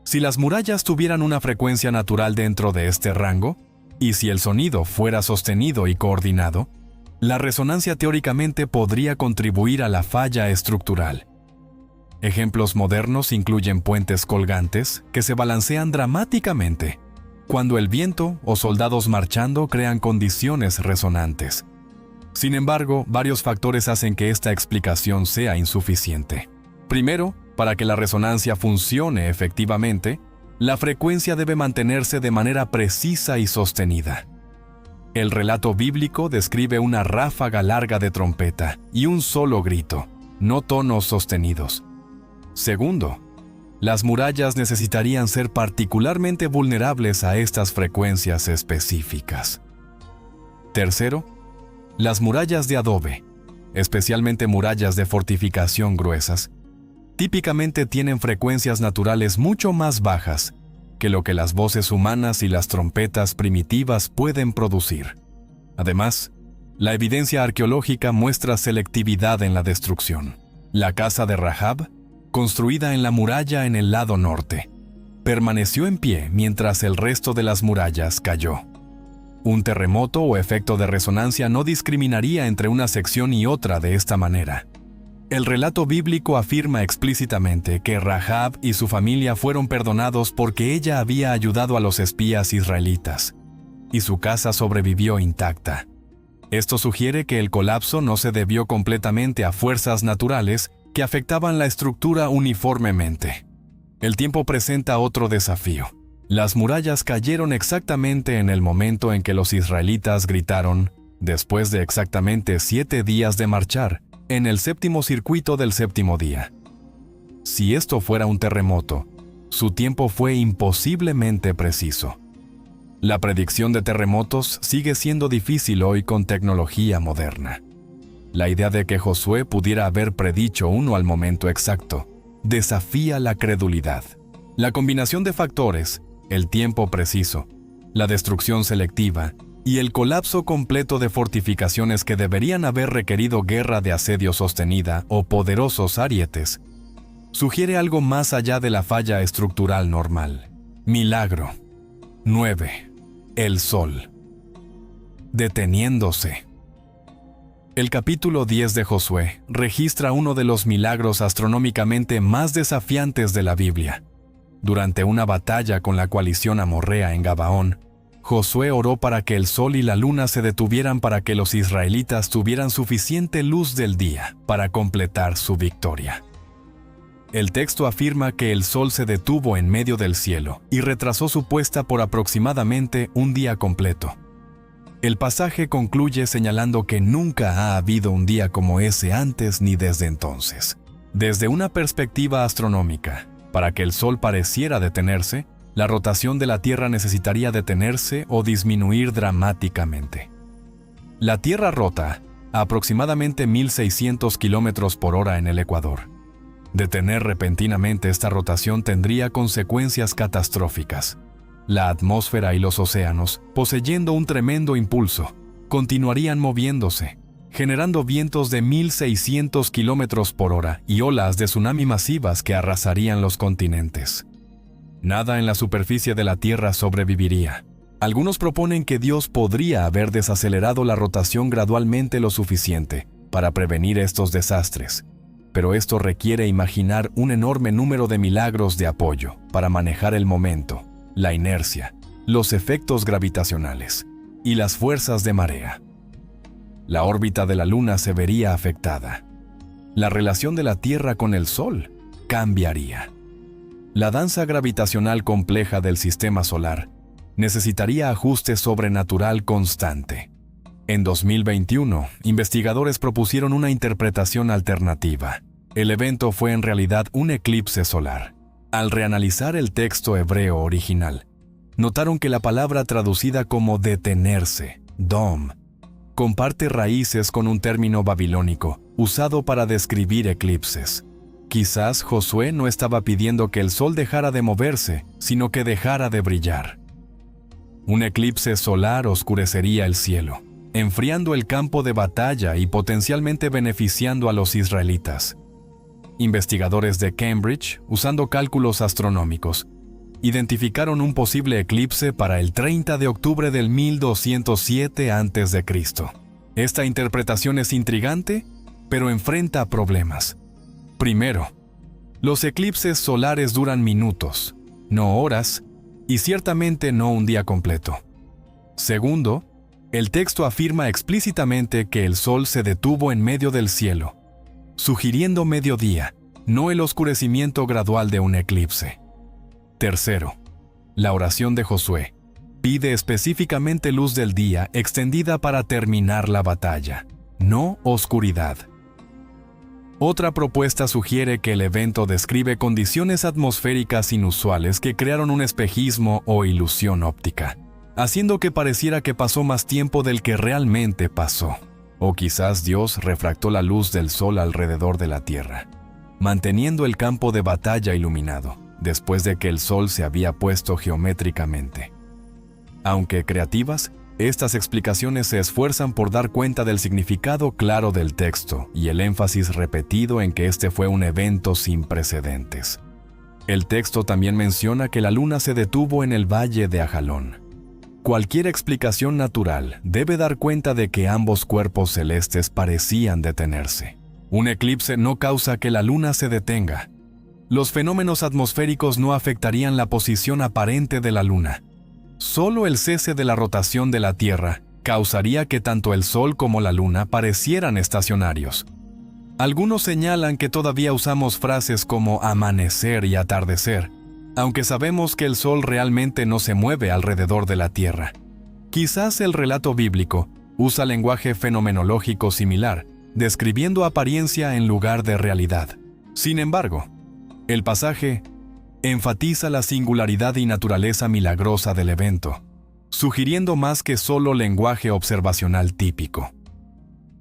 Si las murallas tuvieran una frecuencia natural dentro de este rango, y si el sonido fuera sostenido y coordinado, la resonancia teóricamente podría contribuir a la falla estructural. Ejemplos modernos incluyen puentes colgantes que se balancean dramáticamente cuando el viento o soldados marchando crean condiciones resonantes. Sin embargo, varios factores hacen que esta explicación sea insuficiente. Primero, para que la resonancia funcione efectivamente, la frecuencia debe mantenerse de manera precisa y sostenida. El relato bíblico describe una ráfaga larga de trompeta y un solo grito, no tonos sostenidos. Segundo, las murallas necesitarían ser particularmente vulnerables a estas frecuencias específicas. Tercero, las murallas de adobe, especialmente murallas de fortificación gruesas, típicamente tienen frecuencias naturales mucho más bajas que lo que las voces humanas y las trompetas primitivas pueden producir. Además, la evidencia arqueológica muestra selectividad en la destrucción. La casa de Rahab, construida en la muralla en el lado norte, permaneció en pie mientras el resto de las murallas cayó. Un terremoto o efecto de resonancia no discriminaría entre una sección y otra de esta manera. El relato bíblico afirma explícitamente que Rahab y su familia fueron perdonados porque ella había ayudado a los espías israelitas, y su casa sobrevivió intacta. Esto sugiere que el colapso no se debió completamente a fuerzas naturales que afectaban la estructura uniformemente. El tiempo presenta otro desafío. Las murallas cayeron exactamente en el momento en que los israelitas gritaron, después de exactamente 7 días de marchar, en el séptimo circuito del séptimo día. Si esto fuera un terremoto, su tiempo fue imposiblemente preciso. La predicción de terremotos sigue siendo difícil hoy con tecnología moderna. La idea de que Josué pudiera haber predicho uno al momento exacto desafía la credulidad. La combinación de factores, el tiempo preciso, la destrucción selectiva y el colapso completo de fortificaciones que deberían haber requerido guerra de asedio sostenida o poderosos arietes, sugiere algo más allá de la falla estructural normal. Milagro. 9. El sol. Deteniéndose. El capítulo 10 de Josué registra uno de los milagros astronómicamente más desafiantes de la Biblia. Durante una batalla con la coalición amorrea en Gabaón, Josué oró para que el sol y la luna se detuvieran para que los israelitas tuvieran suficiente luz del día para completar su victoria. El texto afirma que el sol se detuvo en medio del cielo y retrasó su puesta por aproximadamente un día completo. El pasaje concluye señalando que nunca ha habido un día como ese antes ni desde entonces. Desde una perspectiva astronómica, para que el sol pareciera detenerse, la rotación de la Tierra necesitaría detenerse o disminuir dramáticamente. La Tierra rota a aproximadamente 1.600 kilómetros por hora en el Ecuador. Detener repentinamente esta rotación tendría consecuencias catastróficas. La atmósfera y los océanos, poseyendo un tremendo impulso, continuarían moviéndose, generando vientos de 1.600 kilómetros por hora y olas de tsunami masivas que arrasarían los continentes. Nada en la superficie de la Tierra sobreviviría. Algunos proponen que Dios podría haber desacelerado la rotación gradualmente lo suficiente para prevenir estos desastres, pero esto requiere imaginar un enorme número de milagros de apoyo para manejar el momento, la inercia, los efectos gravitacionales y las fuerzas de marea. La órbita de la Luna se vería afectada. La relación de la Tierra con el Sol cambiaría. La danza gravitacional compleja del sistema solar necesitaría ajuste sobrenatural constante. En 2021, investigadores propusieron una interpretación alternativa. El evento fue en realidad un eclipse solar. Al reanalizar el texto hebreo original, notaron que la palabra traducida como detenerse, dom, comparte raíces con un término babilónico usado para describir eclipses. Quizás Josué no estaba pidiendo que el sol dejara de moverse, sino que dejara de brillar. Un eclipse solar oscurecería el cielo, enfriando el campo de batalla y potencialmente beneficiando a los israelitas. Investigadores de Cambridge, usando cálculos astronómicos, identificaron un posible eclipse para el 30 de octubre del 1207 a.C. Esta interpretación es intrigante, pero enfrenta problemas. Primero, los eclipses solares duran minutos, no horas, y ciertamente no un día completo. Segundo, el texto afirma explícitamente que el sol se detuvo en medio del cielo, sugiriendo mediodía, no el oscurecimiento gradual de un eclipse. Tercero, la oración de Josué pide específicamente luz del día extendida para terminar la batalla, no oscuridad. Otra propuesta sugiere que el evento describe condiciones atmosféricas inusuales que crearon un espejismo o ilusión óptica, haciendo que pareciera que pasó más tiempo del que realmente pasó. O quizás Dios refractó la luz del sol alrededor de la Tierra, manteniendo el campo de batalla iluminado, después de que el sol se había puesto geométricamente. Aunque creativas, estas explicaciones se esfuerzan por dar cuenta del significado claro del texto y el énfasis repetido en que este fue un evento sin precedentes. El texto también menciona que la luna se detuvo en el valle de Ajalón. Cualquier explicación natural debe dar cuenta de que ambos cuerpos celestes parecían detenerse. Un eclipse no causa que la luna se detenga. Los fenómenos atmosféricos no afectarían la posición aparente de la luna. Solo el cese de la rotación de la Tierra causaría que tanto el Sol como la Luna parecieran estacionarios. Algunos señalan que todavía usamos frases como amanecer y atardecer, aunque sabemos que el Sol realmente no se mueve alrededor de la Tierra. Quizás el relato bíblico usa lenguaje fenomenológico similar, describiendo apariencia en lugar de realidad. Sin embargo, el pasaje enfatiza la singularidad y naturaleza milagrosa del evento, sugiriendo más que solo lenguaje observacional típico.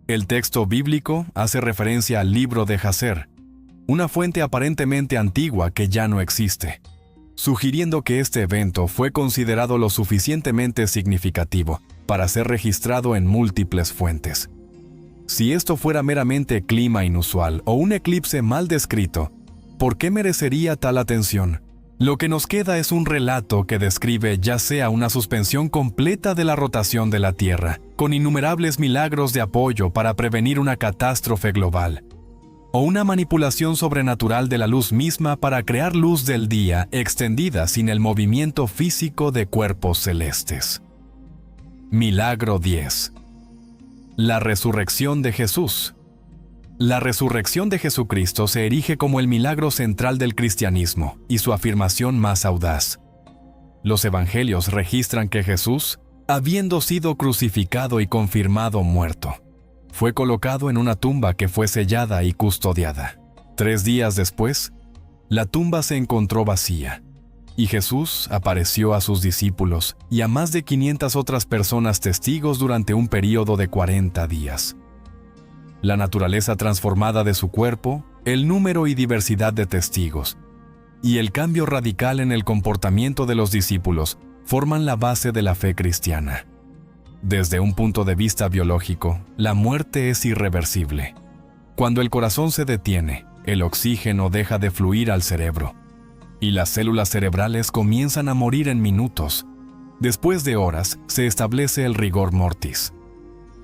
El texto bíblico hace referencia al libro de Jasher, una fuente aparentemente antigua que ya no existe, sugiriendo que este evento fue considerado lo suficientemente significativo para ser registrado en múltiples fuentes. Si esto fuera meramente clima inusual o un eclipse mal descrito, ¿por qué merecería tal atención? Lo que nos queda es un relato que describe ya sea una suspensión completa de la rotación de la Tierra, con innumerables milagros de apoyo para prevenir una catástrofe global, o una manipulación sobrenatural de la luz misma para crear luz del día extendida sin el movimiento físico de cuerpos celestes. Milagro 10. La resurrección de Jesús. La resurrección de Jesucristo se erige como el milagro central del cristianismo y su afirmación más audaz. Los evangelios registran que Jesús, habiendo sido crucificado y confirmado muerto, fue colocado en una tumba que fue sellada y custodiada. 3 días después, la tumba se encontró vacía, Y Jesús apareció a sus discípulos y a más de 500 otras personas testigos durante un período de 40 días. La naturaleza transformada de su cuerpo, el número y diversidad de testigos, y el cambio radical en el comportamiento de los discípulos forman la base de la fe cristiana. Desde un punto de vista biológico, la muerte es irreversible. Cuando el corazón se detiene, el oxígeno deja de fluir al cerebro, y las células cerebrales comienzan a morir en minutos. Después de horas, se establece el rigor mortis.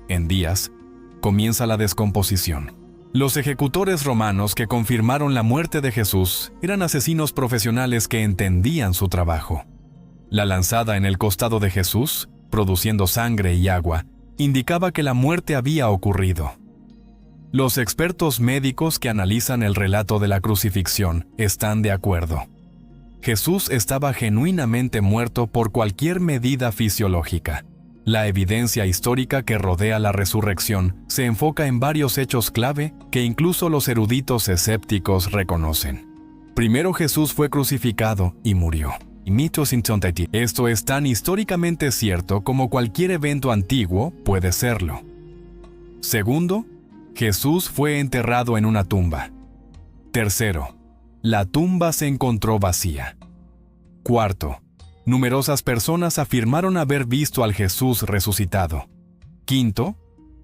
En días, comienza la descomposición. Los ejecutores romanos que confirmaron la muerte de Jesús eran asesinos profesionales que entendían su trabajo. La lanzada en el costado de Jesús, produciendo sangre y agua, indicaba que la muerte había ocurrido. Los expertos médicos que analizan el relato de la crucifixión están de acuerdo. Jesús estaba genuinamente muerto por cualquier medida fisiológica. La evidencia histórica que rodea la resurrección se enfoca en varios hechos clave que incluso los eruditos escépticos reconocen. Primero, Jesús fue crucificado y murió. Esto es tan históricamente cierto como cualquier evento antiguo puede serlo. Segundo, Jesús fue enterrado en una tumba. Tercero, la tumba se encontró vacía. Cuarto, numerosas personas afirmaron haber visto al Jesús resucitado. Quinto,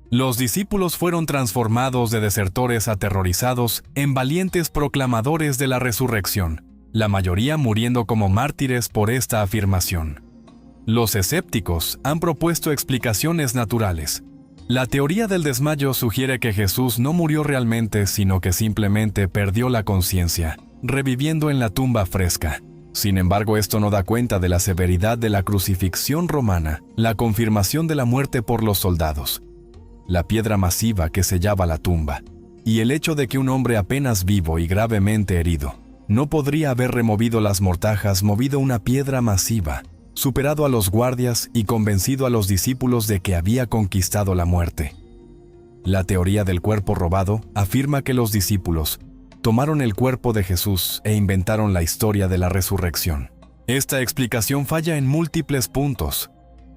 los discípulos fueron transformados de desertores aterrorizados en valientes proclamadores de la resurrección, la mayoría muriendo como mártires por esta afirmación. Los escépticos han propuesto explicaciones naturales. La teoría del desmayo sugiere que Jesús no murió realmente, sino que simplemente perdió la conciencia, reviviendo en la tumba fresca. Sin embargo, esto no da cuenta de la severidad de la crucifixión romana, la confirmación de la muerte por los soldados, la piedra masiva que sellaba la tumba, y el hecho de que un hombre apenas vivo y gravemente herido no podría haber removido las mortajas, movido una piedra masiva, superado a los guardias y convencido a los discípulos de que había conquistado la muerte. La teoría del cuerpo robado afirma que los discípulos tomaron el cuerpo de Jesús e inventaron la historia de la resurrección. Esta explicación falla en múltiples puntos.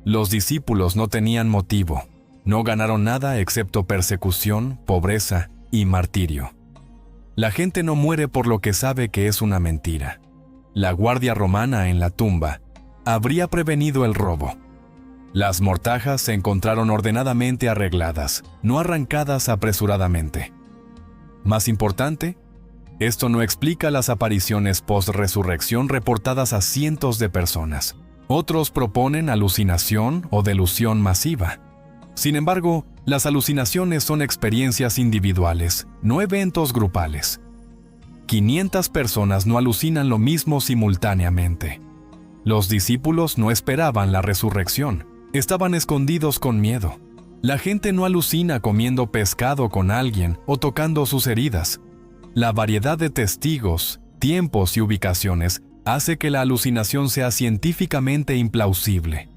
Los discípulos no tenían motivo, no ganaron nada excepto persecución, pobreza y martirio. La gente no muere por lo que sabe que es una mentira. La guardia romana en la tumba habría prevenido el robo. Las mortajas se encontraron ordenadamente arregladas, no arrancadas apresuradamente. Más importante, esto no explica las apariciones post-resurrección reportadas a cientos de personas. Otros proponen alucinación o delusión masiva. Sin embargo, las alucinaciones son experiencias individuales, no eventos grupales. 500 personas no alucinan lo mismo simultáneamente. Los discípulos no esperaban la resurrección, estaban escondidos con miedo. La gente no alucina comiendo pescado con alguien o tocando sus heridas. La variedad de testigos, tiempos y ubicaciones hace que la alucinación sea científicamente implausible.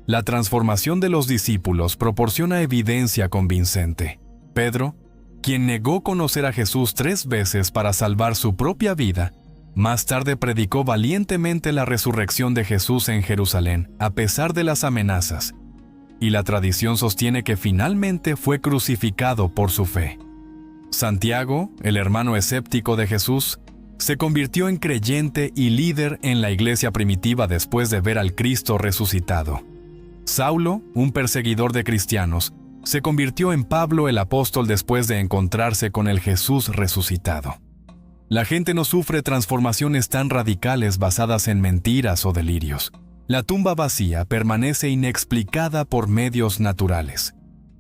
La transformación de los discípulos proporciona evidencia convincente. Pedro, quien negó conocer a Jesús 3 veces para salvar su propia vida, más tarde predicó valientemente la resurrección de Jesús en Jerusalén, a pesar de las amenazas, y la tradición sostiene que finalmente fue crucificado por su fe. Santiago, el hermano escéptico de Jesús, se convirtió en creyente y líder en la iglesia primitiva después de ver al Cristo resucitado. Saulo, un perseguidor de cristianos, se convirtió en Pablo el apóstol después de encontrarse con el Jesús resucitado. La gente no sufre transformaciones tan radicales basadas en mentiras o delirios. La tumba vacía permanece inexplicada por medios naturales.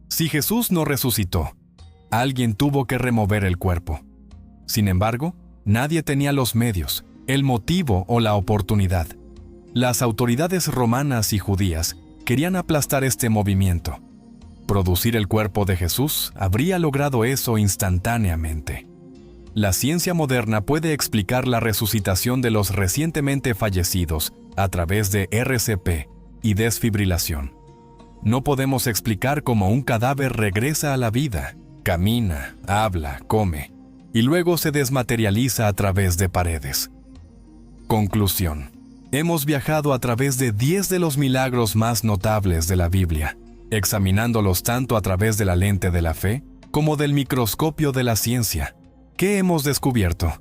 Si Jesús no resucitó, alguien tuvo que remover el cuerpo. Sin embargo, nadie tenía los medios, el motivo o la oportunidad. Las autoridades romanas y judías querían aplastar este movimiento. Producir el cuerpo de Jesús habría logrado eso instantáneamente. La ciencia moderna puede explicar la resucitación de los recientemente fallecidos a través de RCP y desfibrilación. No podemos explicar cómo un cadáver regresa a la vida, camina, habla, come, y luego se desmaterializa a través de paredes. Conclusión. Hemos viajado a través de 10 de los milagros más notables de la Biblia, examinándolos tanto a través de la lente de la fe como del microscopio de la ciencia. ¿Qué hemos descubierto?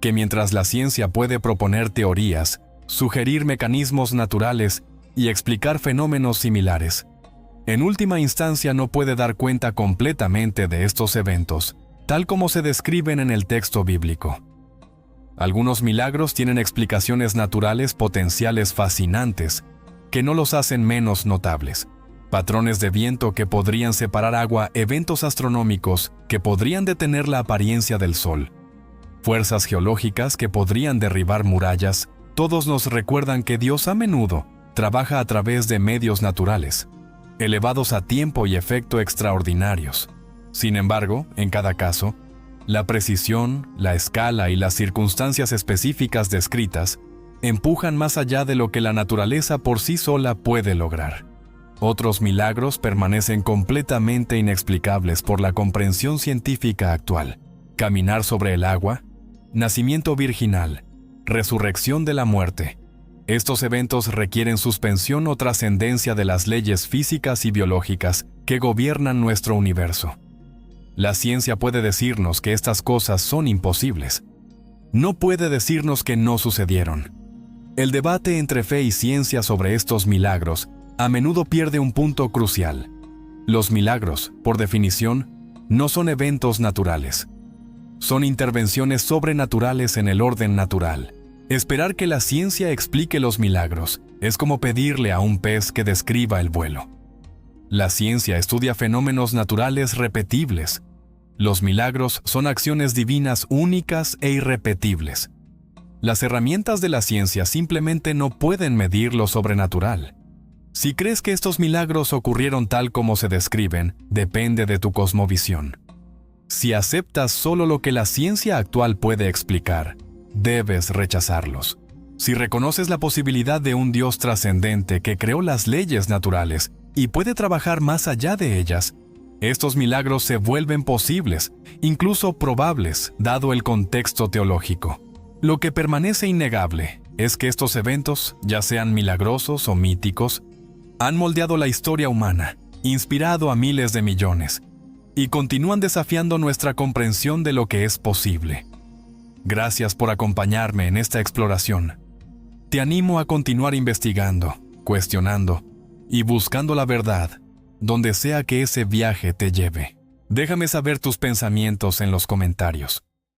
Que mientras la ciencia puede proponer teorías, sugerir mecanismos naturales y explicar fenómenos similares, en última instancia no puede dar cuenta completamente de estos eventos, tal como se describen en el texto bíblico. Algunos milagros tienen explicaciones naturales potenciales fascinantes, que no los hacen menos notables. Patrones de viento que podrían separar agua, eventos astronómicos que podrían detener la apariencia del Sol, fuerzas geológicas que podrían derribar murallas, todos nos recuerdan que Dios a menudo trabaja a través de medios naturales, elevados a tiempo y efecto extraordinarios. Sin embargo, en cada caso, la precisión, la escala y las circunstancias específicas descritas empujan más allá de lo que la naturaleza por sí sola puede lograr. Otros milagros permanecen completamente inexplicables por la comprensión científica actual. Caminar sobre el agua, nacimiento virginal, resurrección de la muerte. Estos eventos requieren suspensión o trascendencia de las leyes físicas y biológicas que gobiernan nuestro universo. La ciencia puede decirnos que estas cosas son imposibles. No puede decirnos que no sucedieron. El debate entre fe y ciencia sobre estos milagros a menudo pierde un punto crucial. Los milagros, por definición, no son eventos naturales. Son intervenciones sobrenaturales en el orden natural. Esperar que la ciencia explique los milagros es como pedirle a un pez que describa el vuelo. La ciencia estudia fenómenos naturales repetibles. Los milagros son acciones divinas únicas e irrepetibles. Las herramientas de la ciencia simplemente no pueden medir lo sobrenatural. Si crees que estos milagros ocurrieron tal como se describen, depende de tu cosmovisión. Si aceptas solo lo que la ciencia actual puede explicar, debes rechazarlos. Si reconoces la posibilidad de un Dios trascendente que creó las leyes naturales y puede trabajar más allá de ellas, estos milagros se vuelven posibles, incluso probables, dado el contexto teológico. Lo que permanece innegable es que estos eventos, ya sean milagrosos o míticos, han moldeado la historia humana, inspirado a miles de millones, y continúan desafiando nuestra comprensión de lo que es posible. Gracias por acompañarme en esta exploración. Te animo a continuar investigando, cuestionando y buscando la verdad, donde sea que ese viaje te lleve. Déjame saber tus pensamientos en los comentarios.